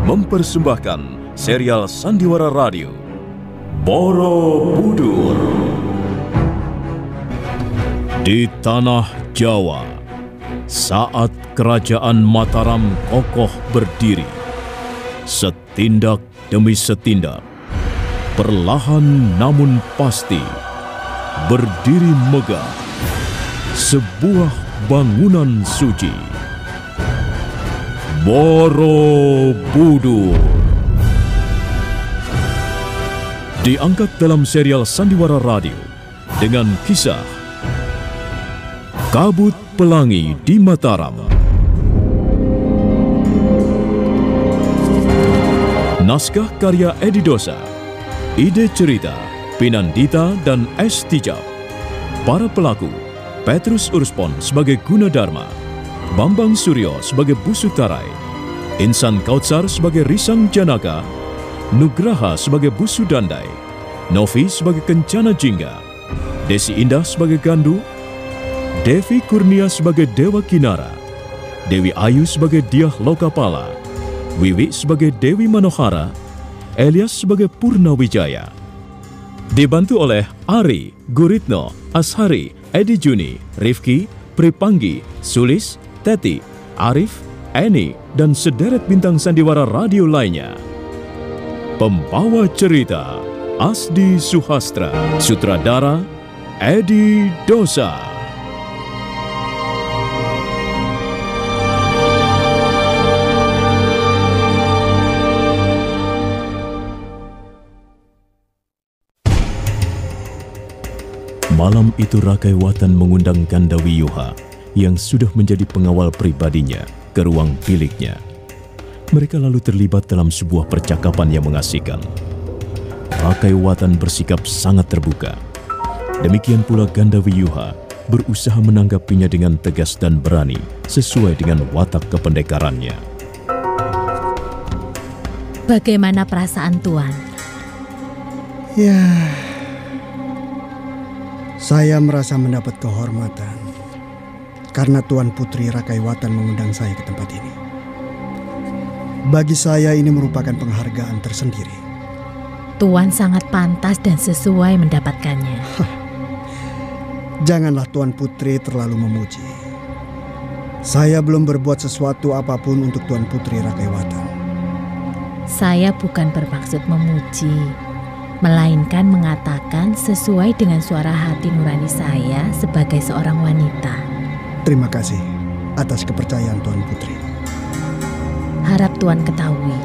mempersembahkan serial Sandiwara Radio Borobudur. Di tanah Jawa, saat kerajaan Mataram kokoh berdiri, setindak demi setindak, perlahan namun pasti, berdiri megah sebuah bangunan suci, Borobudur. Diangkat dalam serial Sandiwara Radio dengan kisah Kabut Pelangi di Mataram. Naskah karya Edi Dosa, ide cerita Pinandita dan S. Tijab. Para pelaku: Petrus Urspon sebagai Gunadarma, Bambang Suryo sebagai Busutarai, Insan Kautsar sebagai Risang Janaka, Nugraha sebagai Busudandai, Novi sebagai Kencana Jingga, Desi Indah sebagai Gandu, Devi Kurnia sebagai Dewa Kinara, Dewi Ayu sebagai Diah Lokapala, Wiwi sebagai Dewi Manohara, Elias sebagai Purnawijaya. Dibantu oleh Ari, Guritno, Ashari, Edi Juni, Rifki, Pripanggi, Sulis, Teti, Arif, Eni, dan sederet bintang sandiwara radio lainnya. Pembawa cerita Asdi Suhastra, sutradara Edi Dosa. Malam itu Rakai Watan mengundang Gandawi Yuha yang sudah menjadi pengawal pribadinya ke ruang biliknya. Mereka lalu terlibat dalam sebuah percakapan yang mengasihkan. Rakai Watan bersikap sangat terbuka. Demikian pula Gandawi Yuha berusaha menanggapinya dengan tegas dan berani sesuai dengan watak kependekarannya. Bagaimana perasaan Tuan? Ya, saya merasa mendapat kehormatan karena Tuan Putri Rakai Watan mengundang saya ke tempat ini. Bagi saya ini merupakan penghargaan tersendiri. Tuan sangat pantas dan sesuai mendapatkannya. Janganlah Tuan Putri terlalu memuji. Saya belum berbuat sesuatu apapun untuk Tuan Putri Rakai Watan. Saya bukan bermaksud memuji, melainkan mengatakan sesuai dengan suara hati nurani saya sebagai seorang wanita. Terima kasih atas kepercayaan Tuan Putri. Harap Tuan ketahui,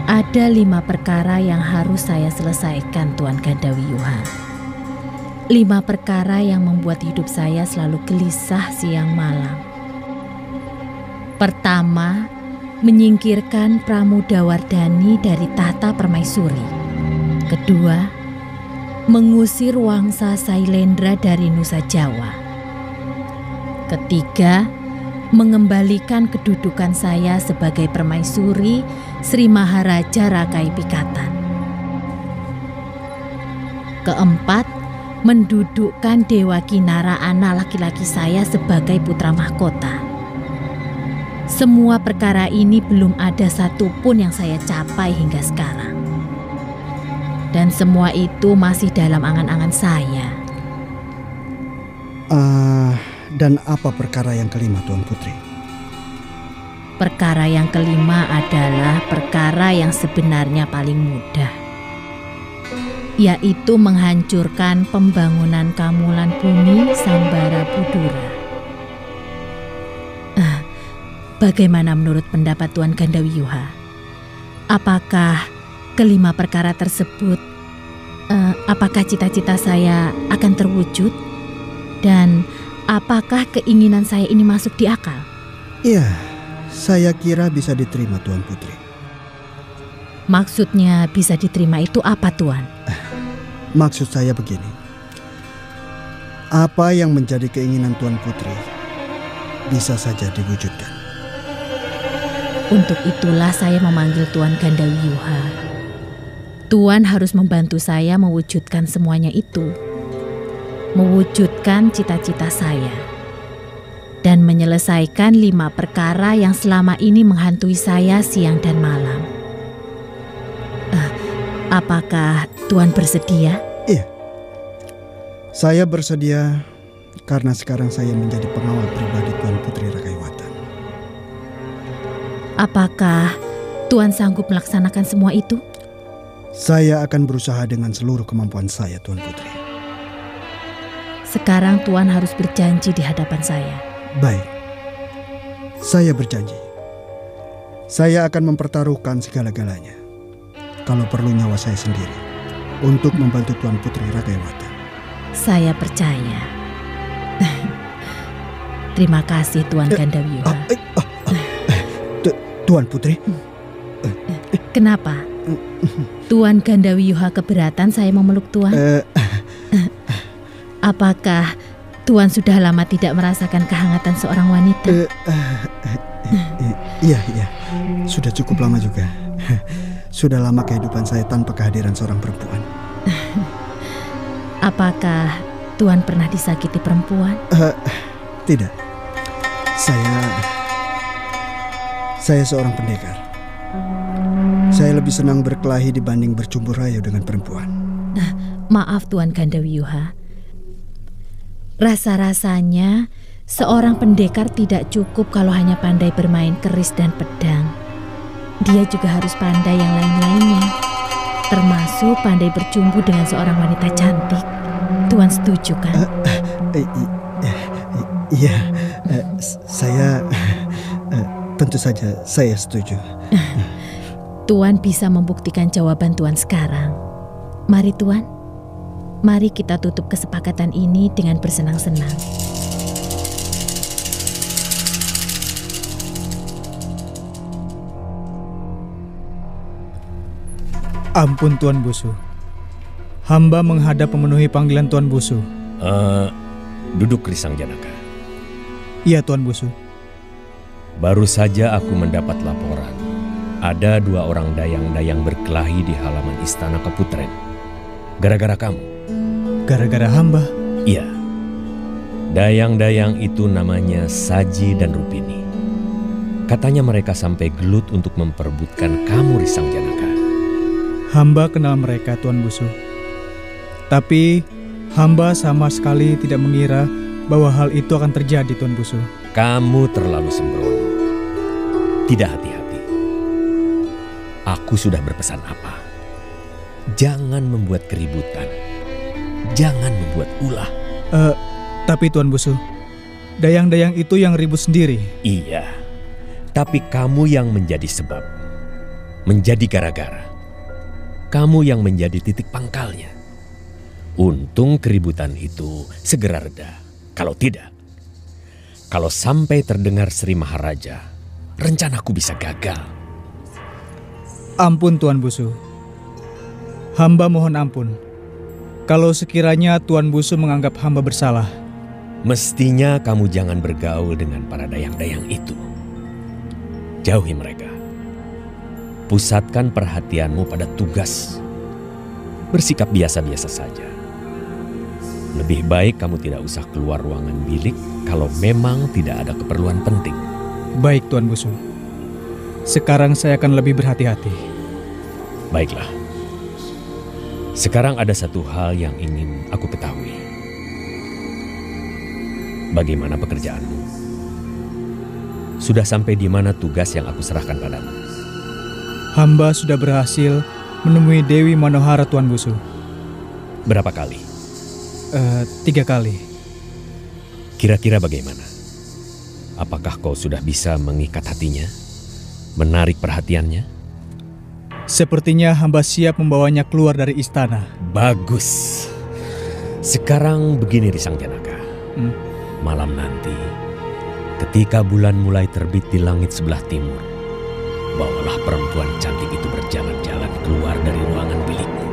ada 5 perkara yang harus saya selesaikan, Tuan Gandawi Yuha. 5 perkara yang membuat hidup saya selalu gelisah siang malam. Pertama, menyingkirkan Pramodawardhani dari tahta permaisuri. Kedua, mengusir Wangsa Sailendra dari Nusa Jawa. Ketiga, mengembalikan kedudukan saya sebagai permaisuri Sri Maharaja Rakai Pikatan. Keempat, mendudukkan Dewa Kinara anak laki-laki saya sebagai putra mahkota. Semua perkara ini belum ada satupun yang saya capai hingga sekarang. Dan semua itu masih dalam angan-angan saya. Dan apa perkara yang kelima, Tuan Putri? Perkara yang kelima adalah perkara yang sebenarnya paling mudah, yaitu menghancurkan pembangunan Kamulan Bumi Sambara Budura. Bagaimana menurut pendapat Tuan Gandawi Yuha? Apakah kelima perkara tersebut, apakah cita-cita saya akan terwujud? Dan apakah keinginan saya ini masuk di akal? Ya, saya kira bisa diterima, Tuan Putri. Maksudnya bisa diterima itu apa, Tuan? Maksud saya begini. Apa yang menjadi keinginan Tuan Putri bisa saja diwujudkan. Untuk itulah saya memanggil Tuan Gandawi Yuha. Tuan harus membantu saya mewujudkan semuanya itu. Mewujudkan cita-cita saya. Dan menyelesaikan 5 perkara yang selama ini menghantui saya siang dan malam. Apakah Tuan bersedia? Iya. Saya bersedia karena sekarang saya menjadi pengawal pribadi Tuan Putri Rakaiwatan. Apakah Tuan sanggup melaksanakan semua itu? Saya akan berusaha dengan seluruh kemampuan saya, Tuan Putri. Sekarang Tuan harus berjanji di hadapan saya. Baik. Saya berjanji. Saya akan mempertaruhkan segala-galanya. Kalau perlu nyawa saya sendiri untuk membantu Tuan Putri Rakaiwatan. Saya percaya. Terima kasih Tuan Gandawiyuha. Tuan Putri? Kenapa? Tuan Gandawiyuha keberatan saya memeluk Tuan? Apakah Tuan sudah lama tidak merasakan kehangatan seorang wanita? Iya. Sudah cukup lama juga. Sudah lama kehidupan saya tanpa kehadiran seorang perempuan. Apakah Tuan pernah disakiti perempuan? Tidak. Saya seorang pendekar. Saya lebih senang berkelahi dibanding bercumbu rayu dengan perempuan. Maaf Tuan Gandawiyuha. Rasa-rasanya seorang pendekar tidak cukup kalau hanya pandai bermain keris dan pedang. Dia juga harus pandai yang lain-lainnya, termasuk pandai bercumbu dengan seorang wanita cantik. Tuan setuju kan? Iya, saya tentu saja saya setuju. Tuan bisa membuktikan jawaban Tuan sekarang. Mari Tuan, mari kita tutup kesepakatan ini dengan bersenang-senang. Ampun Tuan Busu. Hamba menghadap memenuhi panggilan Tuan Busu. Duduk Risang Janaka. Iya Tuan Busu. Baru saja aku mendapat laporan. Ada 2 orang dayang-dayang berkelahi di halaman istana Keputren. Gara-gara kamu. Gara-gara hamba? Iya. Dayang-dayang itu namanya Saji dan Rupini. Katanya mereka sampai gelut untuk memperebutkan kamu Risang Janaka. Hamba kenal mereka Tuan Busu. Tapi hamba sama sekali tidak mengira bahwa hal itu akan terjadi Tuan Busu. Kamu terlalu sembrono. Tidak hati-hati. Aku sudah berpesan apa? Jangan membuat keributan. Jangan membuat ulah. Tapi Tuan Busu, dayang-dayang itu yang ribut sendiri. Iya. Tapi kamu yang menjadi sebab. Menjadi gara-gara. Kamu yang menjadi titik pangkalnya. Untung keributan itu segera reda. Kalau tidak, kalau sampai terdengar Sri Maharaja, rencanaku bisa gagal. Ampun Tuan Busu. Hamba mohon ampun. Kalau sekiranya Tuan Busu menganggap hamba bersalah. Mestinya kamu jangan bergaul dengan para dayang-dayang itu. Jauhi mereka. Pusatkan perhatianmu pada tugas. Bersikap biasa-biasa saja. Lebih baik kamu tidak usah keluar ruangan bilik kalau memang tidak ada keperluan penting. Baik Tuan Busu. Sekarang saya akan lebih berhati-hati. Baiklah. Sekarang ada satu hal yang ingin aku ketahui. Bagaimana pekerjaanmu? Sudah sampai di mana tugas yang aku serahkan padamu? Hamba sudah berhasil menemui Dewi Manohara Tuan Busu. Berapa kali? 3 kali. Kira-kira bagaimana? Apakah kau sudah bisa mengikat hatinya? Menarik perhatiannya? Sepertinya hamba siap membawanya keluar dari istana. Bagus. Sekarang begini Risang Janaka. Malam nanti, ketika bulan mulai terbit di langit sebelah timur, bawalah perempuan cantik itu berjalan-jalan keluar dari ruangan bilikmu.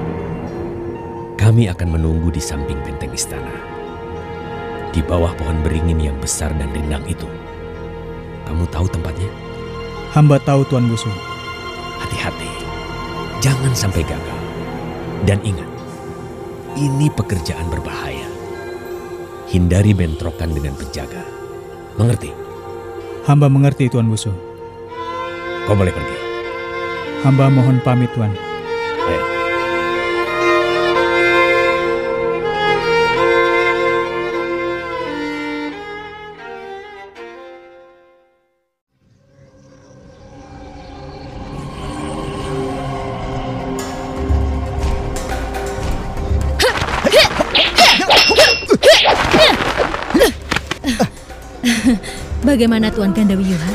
Kami akan menunggu di samping benteng istana. Di bawah pohon beringin yang besar dan rindang itu. Kamu tahu tempatnya? Hamba tahu Tuan Busu. Hati-hati. Jangan sampai gagal. Dan ingat, ini pekerjaan berbahaya. Hindari bentrokan dengan penjaga. Mengerti? Hamba mengerti Tuan Busu. Kau boleh pergi. Hamba mohon pamit Tuan. Ayo. Bagaimana Tuan Gandawiyuha?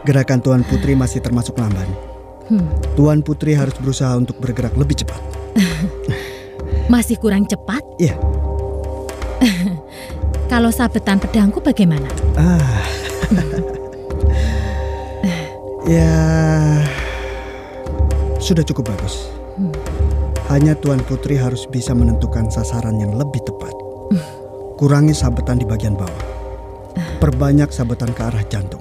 Gerakan Tuan Putri masih termasuk lamban. Tuan Putri harus berusaha untuk bergerak lebih cepat. Masih kurang cepat? Iya. Kalau sabetan pedangku bagaimana? Ya, sudah cukup bagus. Hanya Tuan Putri harus bisa menentukan sasaran yang lebih tepat. Kurangi sabetan di bagian bawah. Perbanyak sabetan ke arah jantung,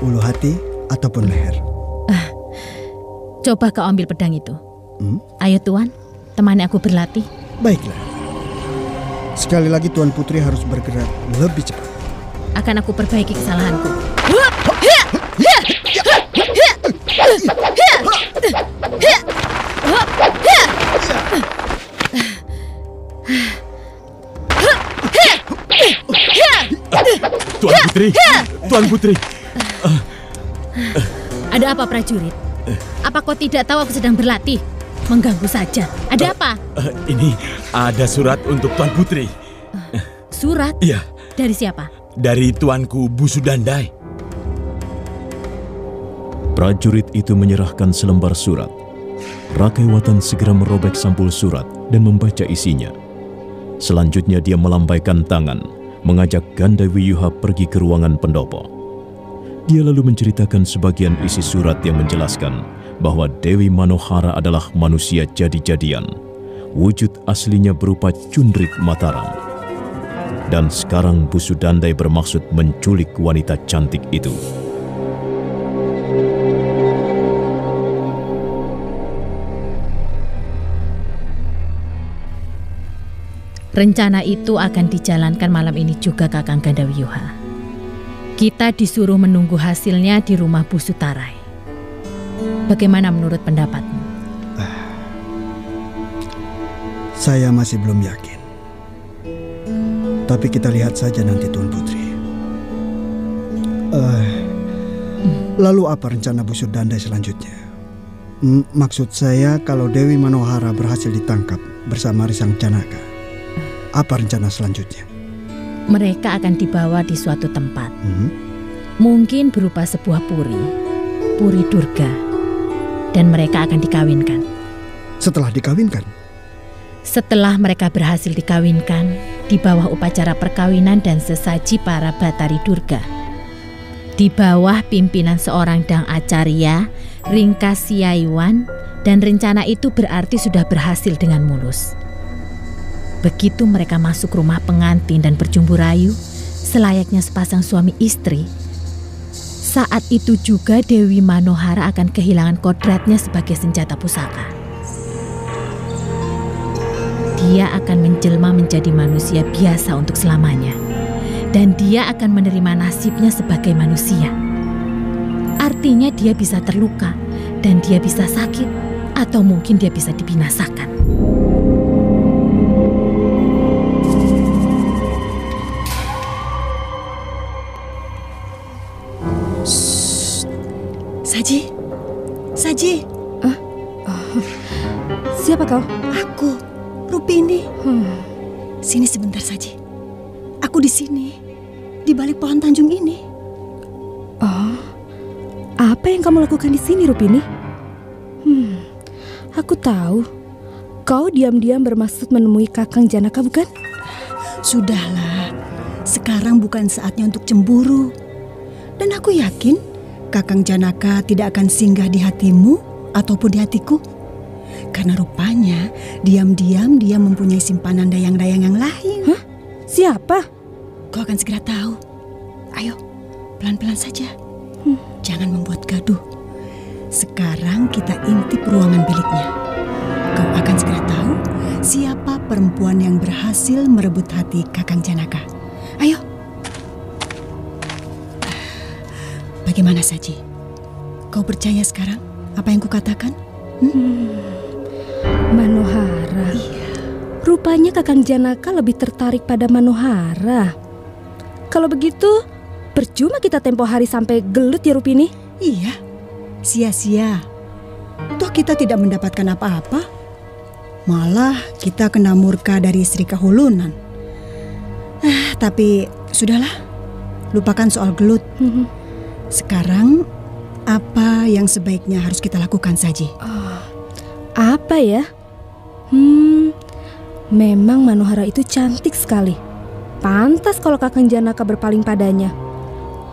ulu hati, ataupun leher. Coba kau ambil pedang itu. Ayo Tuan, temani aku berlatih. Baiklah. Sekali lagi Tuan Putri harus bergerak lebih cepat. Akan aku perbaiki kesalahanku. Tuan Putri, Tuan Putri. Ada apa prajurit? Apa kau tidak tahu aku sedang berlatih? Mengganggu saja. Ada apa? Ini ada surat untuk Tuan Putri. Surat? Iya. Dari siapa? Dari Tuanku Busu Dandai. Prajurit itu menyerahkan selembar surat. Rakai Watan segera merobek sampul surat dan membaca isinya. Selanjutnya dia melambaikan tangan, mengajak Gandawiyuha pergi ke ruangan pendopo. Dia lalu menceritakan sebagian isi surat yang menjelaskan bahwa Dewi Manohara adalah manusia jadi-jadian. Wujud aslinya berupa Cundrik Mataram. Dan sekarang Busu Dandai bermaksud menculik wanita cantik itu. Rencana itu akan dijalankan malam ini juga Kakang Gandawiyuha. Kita disuruh menunggu hasilnya di rumah Busu Tarai. Bagaimana menurut pendapatmu? Saya masih belum yakin. Tapi kita lihat saja nanti Tuan Putri. Lalu apa rencana Busu Dandai selanjutnya? Maksud saya kalau Dewi Manohara berhasil ditangkap bersama Risang Janaka, apa rencana selanjutnya? Mereka akan dibawa di suatu tempat. Mungkin berupa sebuah puri Durga. Dan mereka akan dikawinkan. Setelah dikawinkan? Setelah mereka berhasil dikawinkan, di bawah upacara perkawinan dan sesaji para Batari Durga. Di bawah pimpinan seorang Dang Acarya, Ringkas Siaiwan, dan rencana itu berarti sudah berhasil dengan mulus. Begitu mereka masuk rumah pengantin dan berjumpa rayu, selayaknya sepasang suami istri, saat itu juga Dewi Manohara akan kehilangan kodratnya sebagai senjata pusaka. Dia akan menjelma menjadi manusia biasa untuk selamanya. Dan dia akan menerima nasibnya sebagai manusia. Artinya dia bisa terluka, dan dia bisa sakit, atau mungkin dia bisa dibinasakan. Saji. Siapa kau? Aku, Rupini. Sini sebentar, Saji. Aku di sini, di balik pohon Tanjung ini. Oh, apa yang kamu lakukan di sini, Rupini? Aku tahu. Kau diam-diam bermaksud menemui Kakang Janaka, bukan? Sudahlah, sekarang bukan saatnya untuk cemburu. Dan aku yakin Kakang Janaka tidak akan singgah di hatimu ataupun di hatiku. Karena rupanya diam-diam dia mempunyai simpanan dayang-dayang yang lain. Hah? Siapa? Kau akan segera tahu. Ayo, pelan-pelan saja. Jangan membuat gaduh. Sekarang kita intip ruangan biliknya. Kau akan segera tahu siapa perempuan yang berhasil merebut hati Kakang Janaka. Ayo. Bagaimana, Saji? Kau percaya sekarang apa yang kukatakan? Manohara. Iya. Rupanya Kakang Janaka lebih tertarik pada Manohara. Kalau begitu, percuma kita tempo hari sampai gelut ya, Rupini? Iya, sia-sia. Toh kita tidak mendapatkan apa-apa. Malah kita kena murka dari Sri Kahulunan. Tapi sudahlah, lupakan soal gelut. Sekarang, apa yang sebaiknya harus kita lakukan, Saji? Apa ya? Memang Manohara itu cantik sekali. Pantas kalau Kakang Janaka berpaling padanya.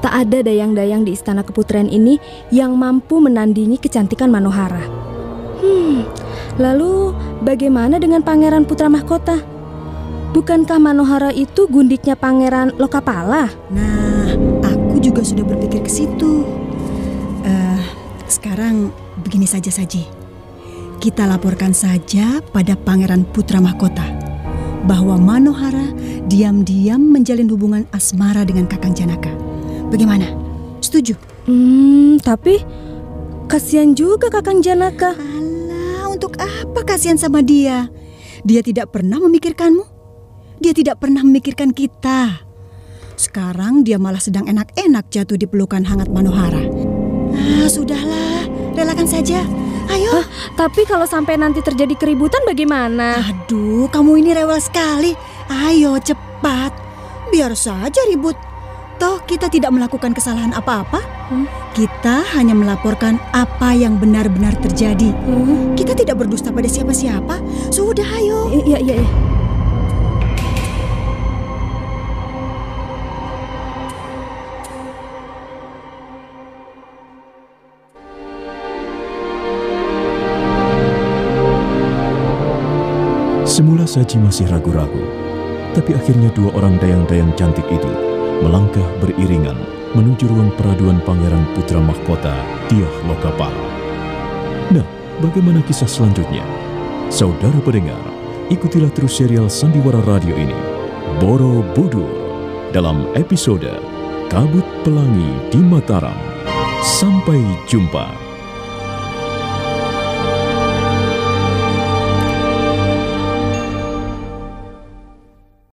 Tak ada dayang-dayang di istana keputrian ini yang mampu menandingi kecantikan Manohara. Lalu bagaimana dengan Pangeran Putra Mahkota? Bukankah Manohara itu gundiknya Pangeran Lokapala? Nah, aku juga sudah berpikir ke situ. Sekarang begini saja, Saji. Kita laporkan saja pada Pangeran Putra Mahkota bahwa Manohara diam-diam menjalin hubungan asmara dengan Kakang Janaka. Bagaimana? Setuju? Tapi kasihan juga Kakang Janaka. Alah, untuk apa kasihan sama dia? Dia tidak pernah memikirkanmu. Dia tidak pernah memikirkan kita. Sekarang dia malah sedang enak-enak jatuh di pelukan hangat Manohara. Sudahlah, relakan saja. Ayo. Tapi kalau sampai nanti terjadi keributan bagaimana? Aduh, kamu ini rewel sekali. Ayo cepat. Biar saja ribut. Toh kita tidak melakukan kesalahan apa-apa. Kita hanya melaporkan apa yang benar-benar terjadi. Kita tidak berdusta pada siapa-siapa. Sudah, ayo. Iya. Semula Saji masih ragu-ragu, tapi akhirnya dua orang dayang-dayang cantik itu melangkah beriringan menuju ruang peraduan Pangeran Putra Mahkota Dyah Lokapala. Nah, bagaimana kisah selanjutnya? Saudara pendengar, ikutilah terus serial Sandiwara Radio ini, Borobudur, dalam episode Kabut Pelangi di Mataram. Sampai jumpa.